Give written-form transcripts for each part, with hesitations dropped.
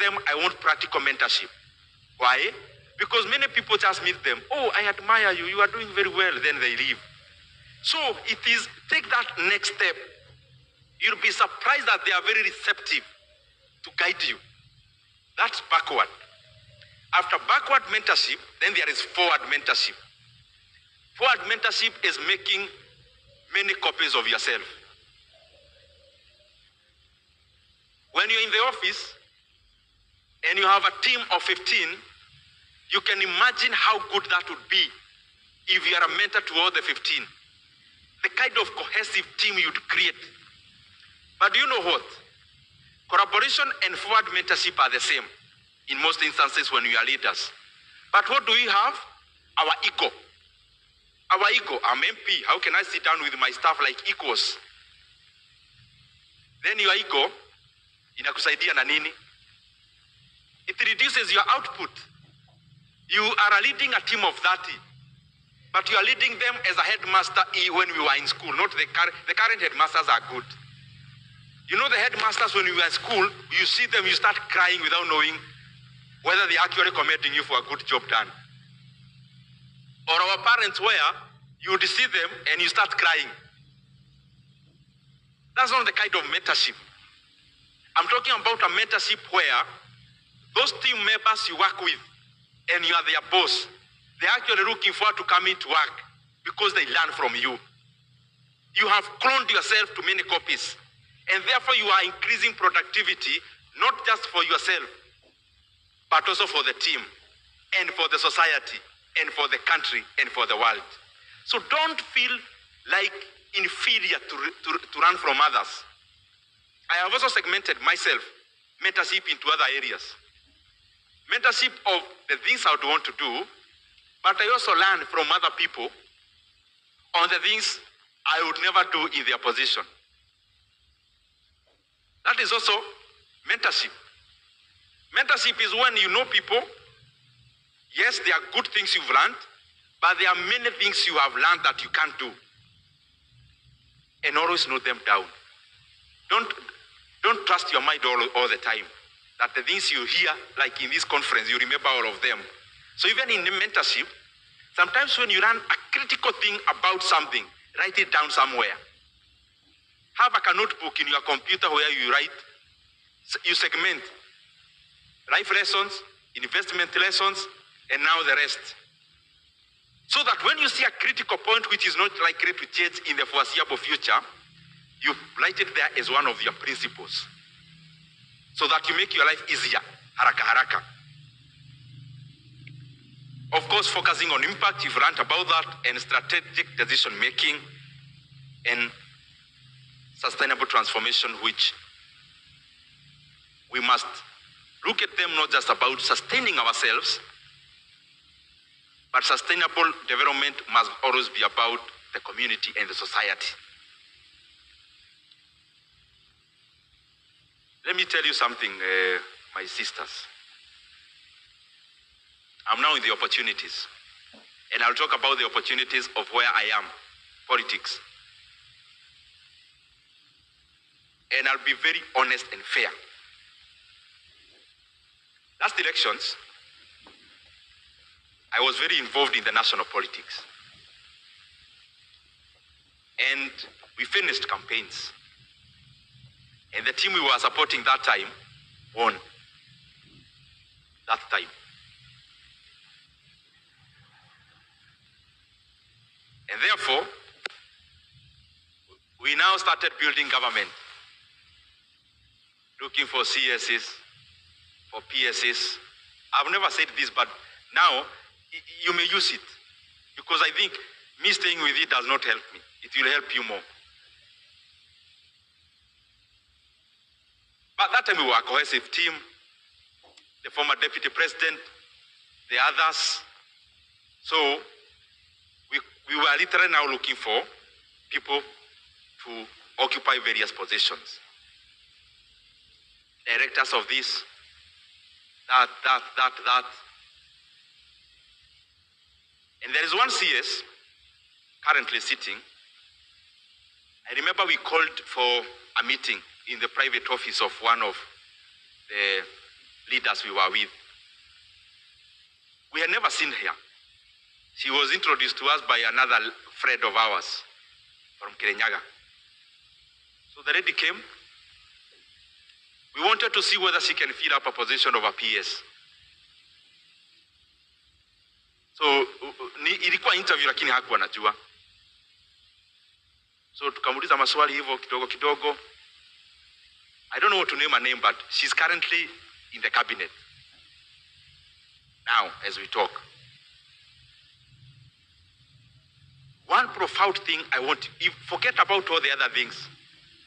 them, I want practical mentorship. Why? Because many people just meet them. Oh, I admire you. You are doing very well. Then they leave. So it is, take that next step. You'll be surprised that they are very receptive to guide you. That's backward. After backward mentorship, then there is forward mentorship. Forward mentorship is making many copies of yourself. When you're in the office and you have a team of 15, you can imagine how good that would be if you are a mentor to all the 15. The kind of cohesive team you'd create. But do you know what? Collaboration and forward mentorship are the same in most instances when we are leaders. But what do we have? Our ego. Our ego. I'm MP. How can I sit down with my staff like equals? Then your ego, inakusaidia na nini? It reduces your output. You are leading a team of 30, but you are leading them as a headmaster when we were in school. Not the current headmasters are good. You know the headmasters when we were in school, you see them, you start crying without knowing whether they are actually commending you for a good job done. Or our parents where you would see them and you start crying. That's not the kind of mentorship. I'm talking about a mentorship where those team members you work with and you are their boss, they're actually looking forward to coming to work because they learn from you. You have cloned yourself to many copies, and therefore you are increasing productivity, not just for yourself, but also for the team, and for the society, and for the country, and for the world. So don't feel like inferior to run from others. I have also segmented myself, mentorship, into other areas. Mentorship of the things I would want to do, but I also learn from other people on the things I would never do in their position. That is also mentorship. Mentorship is when you know people. Yes, there are good things you've learned, but there are many things you have learned that you can't do. And always note them down. Don't trust your mind all the time. That the things you hear, like in this conference, you remember all of them. So even in the mentorship, sometimes when you learn a critical thing about something, write it down somewhere. Have like a notebook in your computer where you write, you segment life lessons, investment lessons, and now the rest. So that when you see a critical point which is not likely to change in the foreseeable future, you write it there as one of your principles. So that you make your life easier. Haraka haraka. Of course, focusing on impact, you've learned about that, and strategic decision making, and sustainable transformation, which we must look at them not just about sustaining ourselves, but sustainable development must always be about the community and the society. Let me tell you something, my sisters. I'm now in the opportunities. And I'll talk about the opportunities of where I am, politics. And I'll be very honest and fair. Last elections, I was very involved in the national politics. And we finished campaigns. And the team we were supporting that time won. That time. And therefore, we now started building government. Looking for CSs, for PSs. I've never said this, but now you may use it. Because I think me staying with it does not help me. It will help you more. But that time we were a cohesive team. The former deputy president, the others. So we were literally now looking for people to occupy various positions. Directors of this, that. And there is one CS currently sitting. I remember we called for a meeting in the private office of one of the leaders we were with. We had never seen her. She was introduced to us by another friend of ours from Kirinyaga. So the lady came. We wanted to see whether she can fill up a position of a PS. So ilikuwa interview lakini hakuwa anajua. So tukamuuliza maswali hivyo kidogo kidogo. I don't know what to name her name, but she's currently in the cabinet now as we talk. One profound thing I want, forget about all the other things.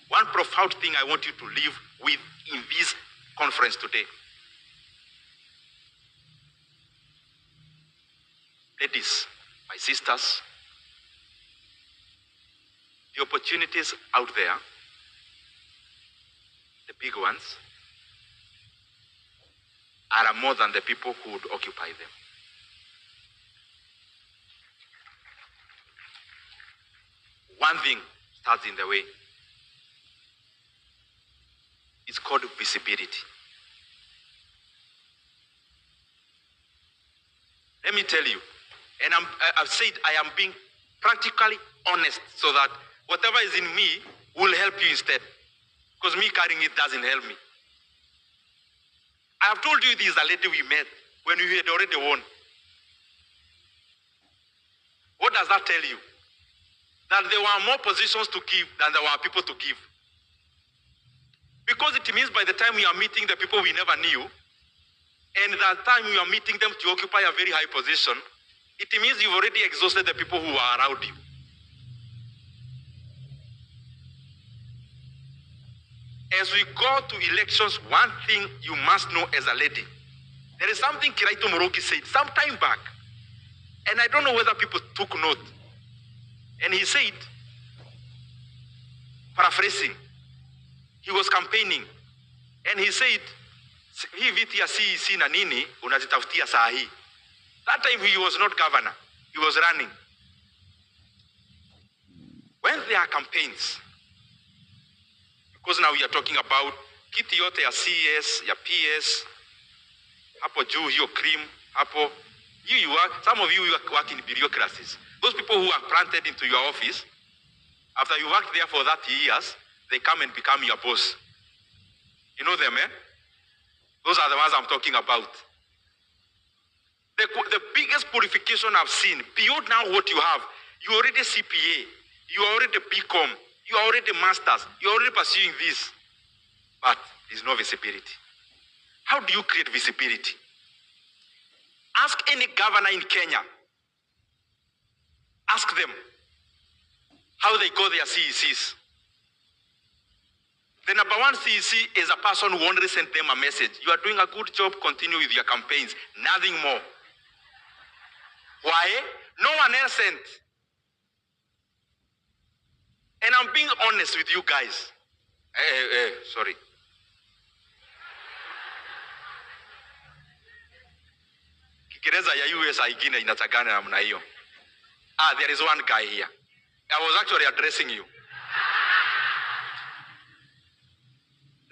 One profound thing I want you to live with in this conference today. Ladies, my sisters, the opportunities out there, the big ones, are more than the people who would occupy them. One thing stands in the way. It's called visibility. Let me tell you, and I've said I am being practically honest so that whatever is in me will help you instead. Because me carrying it doesn't help me. I have told you this is a lady we met when we had already won. What does that tell you? That there were more positions to give than there were people to give. Because it means by the time we are meeting the people we never knew, and that time we are meeting them to occupy a very high position, it means you've already exhausted the people who are around you. As we go to elections, one thing you must know as a lady, there is something Kiraito Morogi said some time back, and I don't know whether people took note. And he said, paraphrasing, he was campaigning, and he said, hii viti ya CEC na nini unazitafutia saa hii. That time he was not governor, he was running. When there are campaigns, because now we are talking about kiti yote ya CS, ya PS, hapo juu hiyo cream, hapo, you work, some of you work in bureaucracies. Those people who are planted into your office, after you work there for 30 years, they come and become your boss. You know them, eh? Those are the ones I'm talking about. The biggest purification I've seen, beyond now what you have, you already CPA, you already BCom, you are already masters, you're already pursuing this, but there's no visibility. How do you create visibility? Ask any governor in Kenya. Ask them how they got their CECs. The number one CEC is a person who only sent them a message. You are doing a good job, continue with your campaigns. Nothing more. Why? No one else sent. And I'm being honest with you guys. Sorry. Kiingereza ya US haingine inatagana namna hiyo. There is one guy here. I was actually addressing you.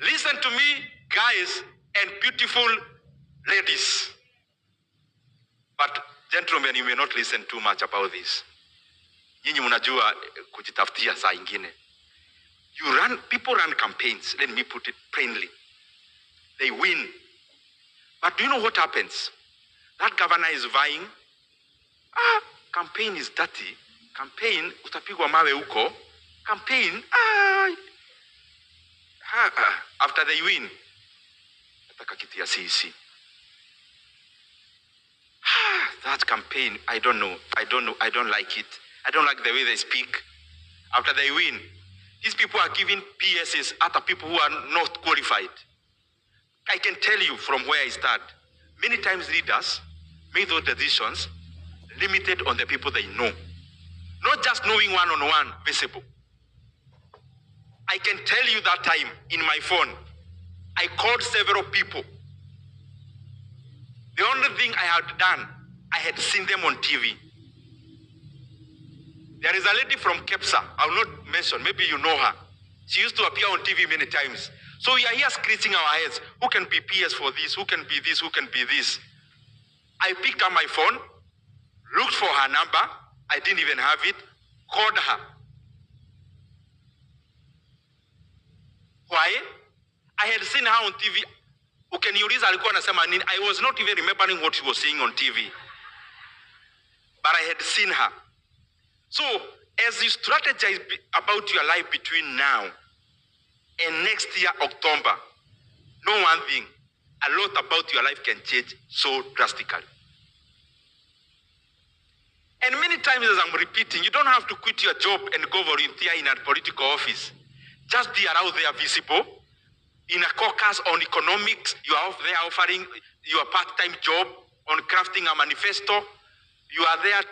Listen to me, guys and beautiful ladies. But gentlemen, you may not listen too much about this. Nyinyi mnajua kujitafutia saa ingine. People run campaigns, let me put it plainly. They win. But do you know what happens? That governor is vying. Campaign is dirty. Campaign, utapigwa mawe huko. Campaign, after they win, nataka kiti ya CEC. That campaign, I don't know. I don't like it. I don't like the way they speak. After they win, these people are giving PSs other people who are not qualified. I can tell you from where I start. Many times leaders make those decisions limited on the people they know. Not just knowing one-on-one visible. I can tell you that time in my phone, I called several people. The only thing I had done, I had seen them on TV. There is a lady from Kepsa, I will not mention, maybe you know her. She used to appear on TV many times. So we are here scratching our heads. Who can be PS for this? Who can be this? Who can be this? I picked up my phone, looked for her number. I didn't even have it. Called her. Why? I had seen her on TV. Ukeniuliza alikuwa anasema nini? I was not even remembering what she was saying on TV. But I had seen her. So, as you strategize about your life between now and next year, October, know one thing. A lot about your life can change so drastically. And many times, as I'm repeating, you don't have to quit your job and go volunteer in a political office. Just be out there visible. In a caucus on economics, you are there offering your part-time job on crafting a manifesto. You are there,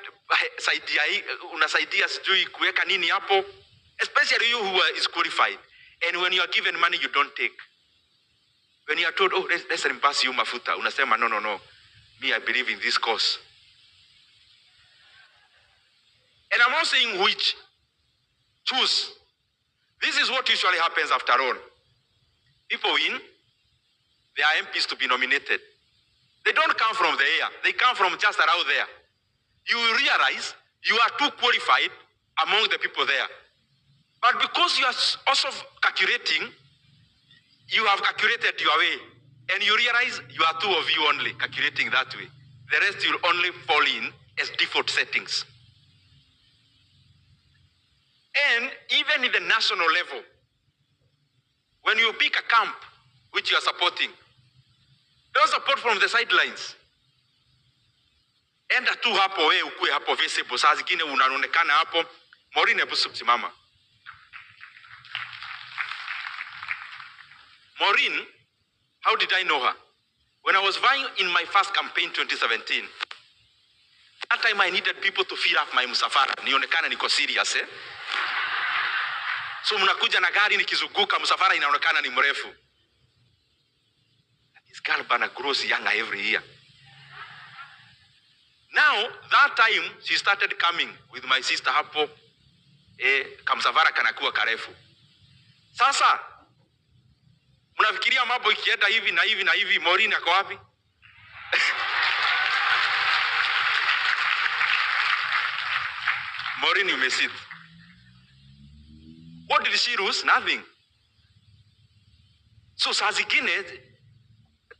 unasaidia sijui kuweka nini hapo. Especially you who is qualified. And when you are given money, you don't take. When you are told, oh, let's reimburse you mafuta, unasema, no. Me, I believe in this cause. And I'm not saying which. Choose. This is what usually happens after all. People win, they are MPs to be nominated. They don't come from the air. They come from just around there. You realize you are too qualified among the people there. But because you are also calculating, you have calculated your way. And you realize you are two of you only calculating that way. The rest will only fall in as default settings. And even in the national level, when you pick a camp which you are supporting, don't support from the sidelines. Enda tu hapo wewe ukue hapo visible. Saa zingine unaonekana hapo. Maureen hebu simama. Maureen, how did I know her? When I was vying in my first campaign 2017, that time I needed people to fill up my musafara. Nionekana niko serious, eh? So mnakuja na gari nikizunguka msafara inaonekana ni mrefu. This girl bana grows younger every year. Now, that time, she started coming with my sister hapo. Kamsafara kanakuwa karefu. Sasa, mnafikiria mambo ikienda hivi na hivi na hivi, Maureen ako wapi? Maureen, you may sit. What did she lose? Nothing. So saa zingine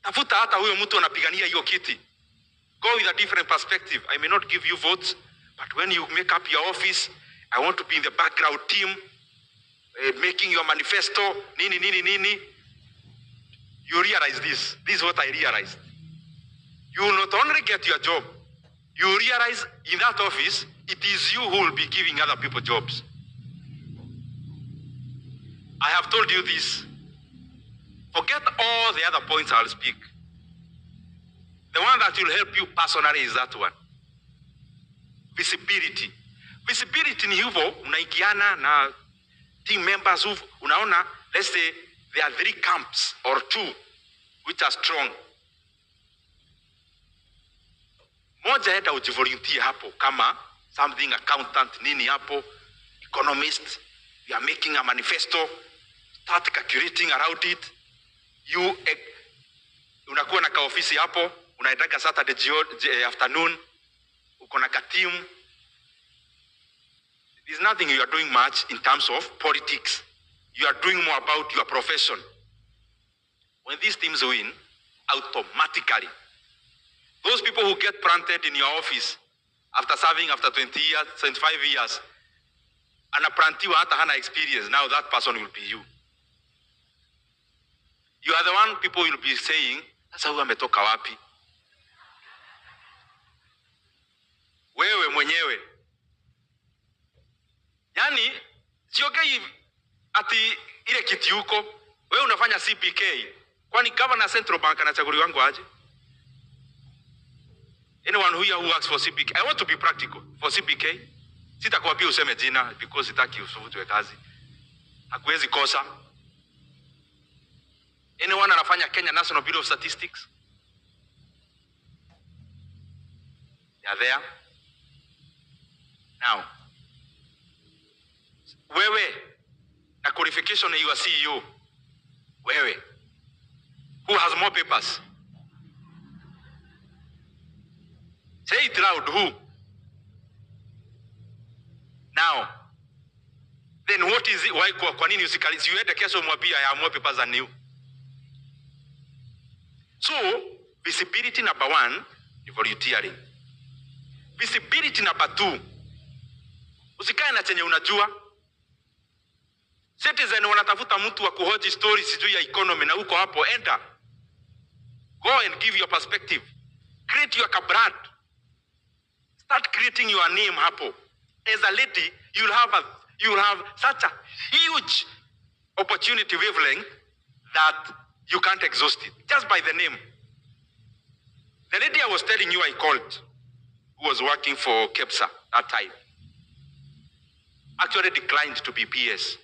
tafuta hata huyo mtu anapigania hiyo kiti. Go with a different perspective. I may not give you votes, but when you make up your office, I want to be in the background team, making your manifesto, nini. You realize this. This is what I realized. You will not only get your job, you realize in that office, it is you who will be giving other people jobs. I have told you this. Forget all the other points I'll speak. The one that will help you personally is that one. Visibility. Visibility ni hivyo, unaigiana na team members who, unaona, let's say there are 3 camps or 2 which are strong. Moja enda ujivolunteer hapo kama something accountant nini hapo, economist, you are making a manifesto, start calculating around it. You unakuwa na ka ofisi hapo, unaitaka Saturday afternoon, uko na ka team. There's nothing you are doing much in terms of politics. You are doing more about your profession. When these teams win, automatically, those people who get planted in your office after serving after 20 years, 25 years, anaprantiwa hata hana experience, now that person will be you. You are the one people will be saying, sasa huyu ametoka wapi? Wewe mwenyewe. Yani, siokei ati ile kiti huko, wewe unafanya CPK. Kwani governor Central Bank anachaguliwa wangu aje? Anyone who works for CPK, I want to be practical. For CPK, sitakwambia useme jina because sitaki usuvutwe kazi. Hakuwezi kosa. Anyone anafanya Kenya National Bureau of Statistics? They are there. Now, wewe na qualification you are CEO. Wewe. Who has more papers? Say it loud, who? Now, then what is it? Why kwa nini usikalizi? You had a case of mwambia I have more papers than you. So, visibility number 1, volunteering. Visibility number 2, usikae na chenye unajua. Citizen wanatafuta mtu wa kuhoji stories juu ya economy na uko hapo, enter. Go and give your perspective. Create your brand. Start creating your name hapo. As a lady, you will have such a huge opportunity wavelength that you can't exhaust it just by the name. The lady I was telling you I called, who was working for KEPSA that time, actually declined to be PS.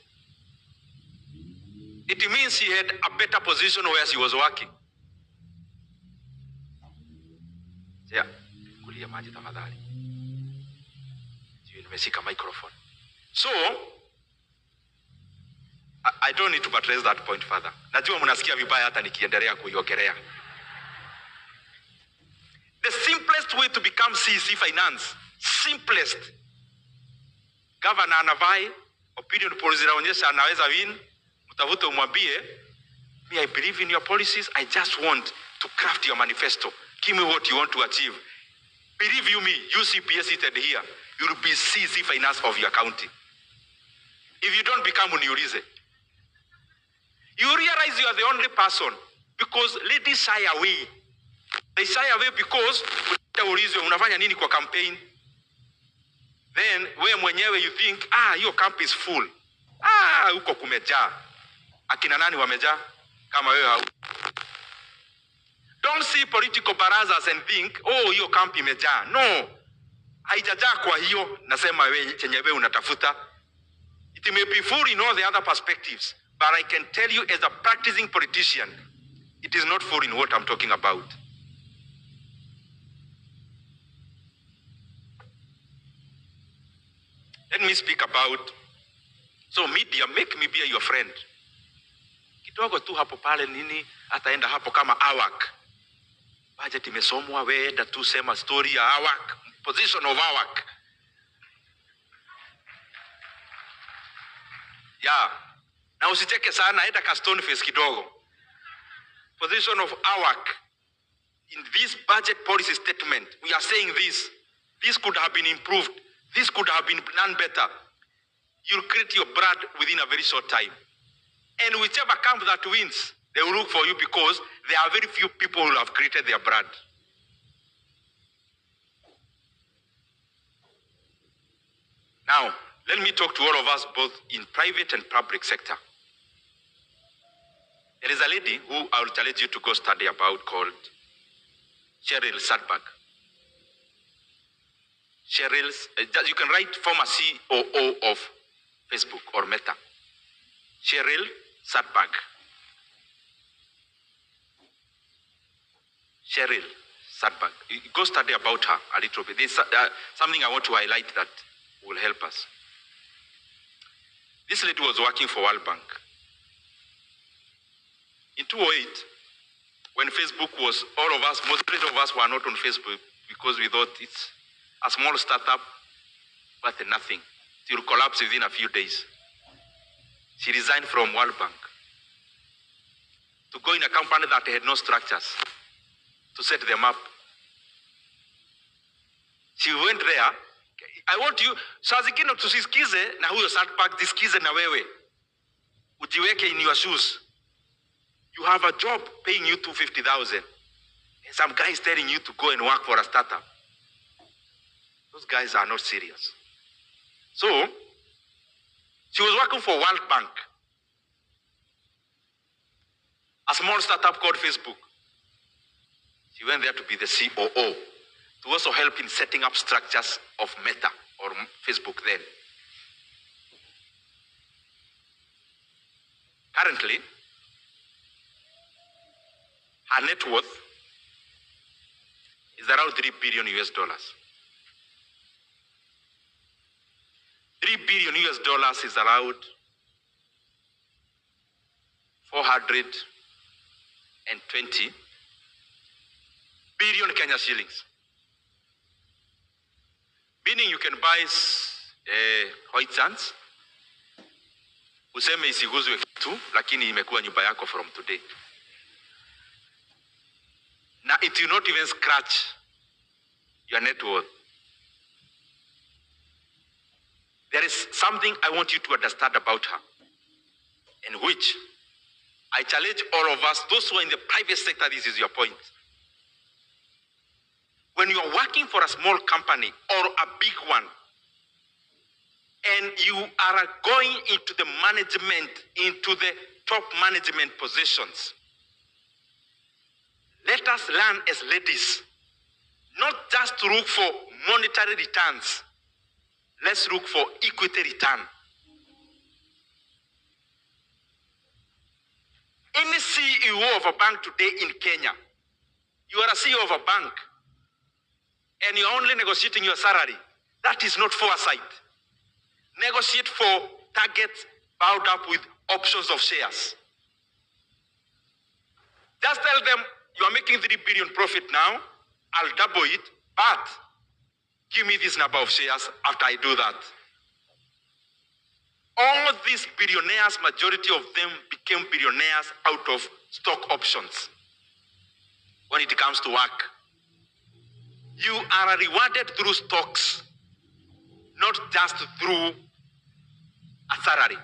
It means she had a better position where she was working. Yeah, kulia maji tafadhali. Nimeshika microphone. So, I don't need to buttress that point further. Najua mnasikia vibaya hata nikiendelea kuiongelea. The simplest way to become CEC finance, simplest. Governor anavai, opinion polls zinaonyesha anaweza win, mtavute umwambie, me I believe in your policies, I just want to craft your manifesto. Give me what you want to achieve. Believe you me, you CPS seated here, you will be CEC finance of your county. If you don't become uniulize, you realize you are the only person because ladies shy away. They shy away because unafanya nini kwa campaign. Then we mwenyewe you think, your camp is full. Huko kumejaa. Akina nani wamejaa kama wewe? Don't see political barazas and think, your camp imejaa. No. Haijajaa kwa hiyo nasema wewe chenye wewe unatafuta. It may be full in all the other perspectives, but I can tell you as a practicing politician, it is not full in what I'm talking about. Let me speak about, so media, make me be your friend. Kidogo tu hapo pale nini, ataenda hapo kama AWAC. Budget imesomwa, we enda tu sema story ya AWAC, position of AWAC. Yeah. Na usicheke sana, enda ka stone face kidogo. Position of AWAC. In this budget policy statement, we are saying this. This could have been improved. This could have been done better. You'll create your brand within a very short time. And whichever camp that wins, they will look for you because there are very few people who have created their brand. Now, let me talk to all of us both in private and public sector. There is a lady who I will challenge you to go study about called Cheryl Sadberg. You can write former COO of Facebook or Meta. Cheryl Sadberg. Cheryl Sadberg. Go study about her a little bit. There's something I want to highlight that will help us. This lady was working for World Bank. In 2008, when Facebook was, most of us were not on Facebook because we thought it's a small startup, but nothing. It will collapse within a few days. She resigned from World Bank to go in a company that had no structures to set them up. She went there. I want you, saa zingine tusisikize na huyo Sadberg, disikize na wewe. Ujiweke in your shoes. You have a job paying you 250,000. And some guy is telling you to go and work for a startup. Those guys are not serious. So, she was working for World Bank, a small startup called Facebook. She went there to be the COO, to also help in setting up structures of Meta or Facebook then. Currently, her net worth is around $3 billion US. $3 billion US is around 420 billion Kenya shillings. Meaning you can buy white sands, useme isiguzwe kitu, lakini imekuwa nyumba yako from today. Now it will not even scratch your net worth. There is something I want you to understand about her, in which I challenge all of us, those who are in the private sector, this is your point. When you are working for a small company or a big one, and you are going into the management, into the top management positions, let us learn as ladies, not just to look for monetary returns. Let's look for equity return. Any CEO of a bank today in Kenya, you are a CEO of a bank, and you're only negotiating your salary. That is not foresight. Negotiate for targets bound up with options of shares. Just tell them you are making 3 billion profit now, I'll double it, but give me this number of shares after I do that. All these billionaires, majority of them became billionaires out of stock options. When it comes to work, you are rewarded through stocks, not just through a salary.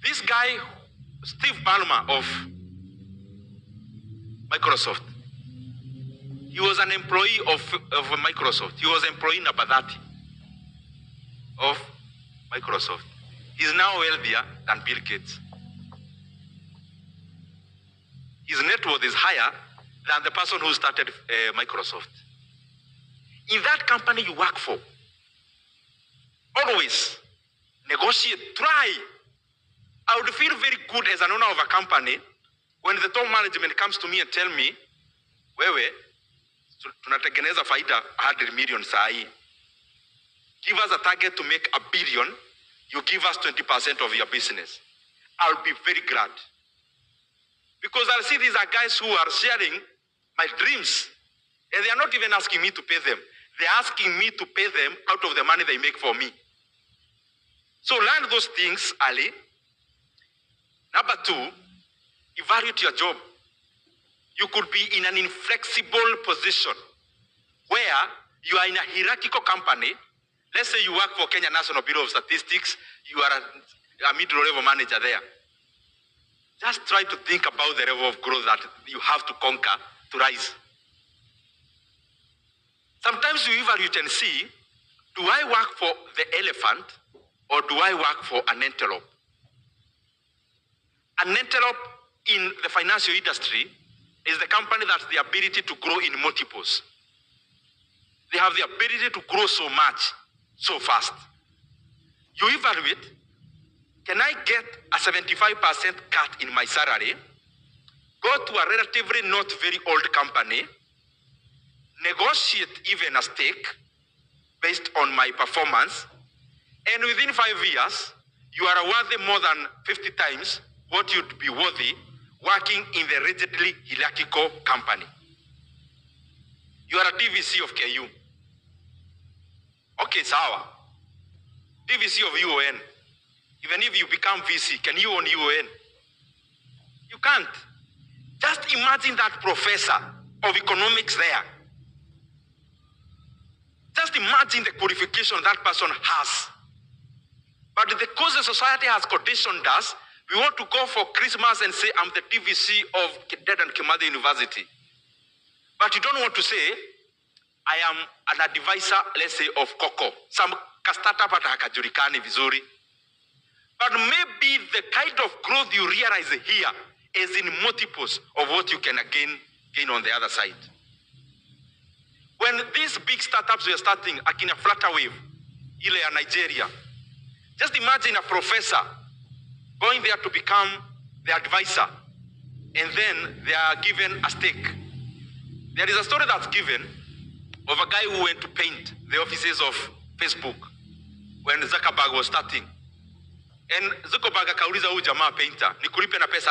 This guy, Steve Ballmer of Microsoft, he was an employee of Microsoft. He was employee number 30 of Microsoft. He's now wealthier than Bill Gates. His net worth is higher than the person who started Microsoft. In that company you work for, always negotiate, try. I would feel very good as an owner of a company when the top management comes to me and tell me, wewe, tunatengeneza faida 100 million saa hii. Give us a target to make 1 billion, you give us 20% of your business. I'll be very glad. Because I'll see these are guys who are sharing my dreams. And they are not even asking me to pay them. They're asking me to pay them out of the money they make for me. So learn those things early. Number 2, evaluate your job. You could be in an inflexible position where you are in a hierarchical company. Let's say you work for Kenya National Bureau of Statistics. You are a middle level manager there. Just try to think about the level of growth that you have to conquer to rise. Sometimes you evaluate and see, do I work for the elephant or do I work for an antelope? An antelope in the financial industry is the company that has the ability to grow in multiples. They have the ability to grow so much, so fast. You evaluate, can I get a 75% cut in my salary, go to a relatively not very old company, negotiate even a stake based on my performance, and within 5 years, you are worthy more than 50 times what you'd be worthy working in the rigidly hierarchical company. You are a TVC of KU. Okay, sawa. TVC of UON. Even if you become VC, can you own UON? You can't. Just imagine that professor of economics there. Just imagine the qualification that person has. But because the society has conditioned us, we want to go for Christmas and say, I'm the TVC of Dead and Kimathi University. But you don't want to say, I am an advisor, let's say, of Coco. Some startup at hakajulikani vizuri. But maybe the kind of growth you realize here is in multiples of what you can gain on the other side. When these big startups were starting, akina Flutterwave, ile ya Nigeria, just imagine a professor going there to become the advisor, and then they are given a stake. There is a story that's given of a guy who went to paint the offices of Facebook. when Zuckerberg was starting. And Zuckerberg akauliza huyu jamaa painter, nikulipe na pesa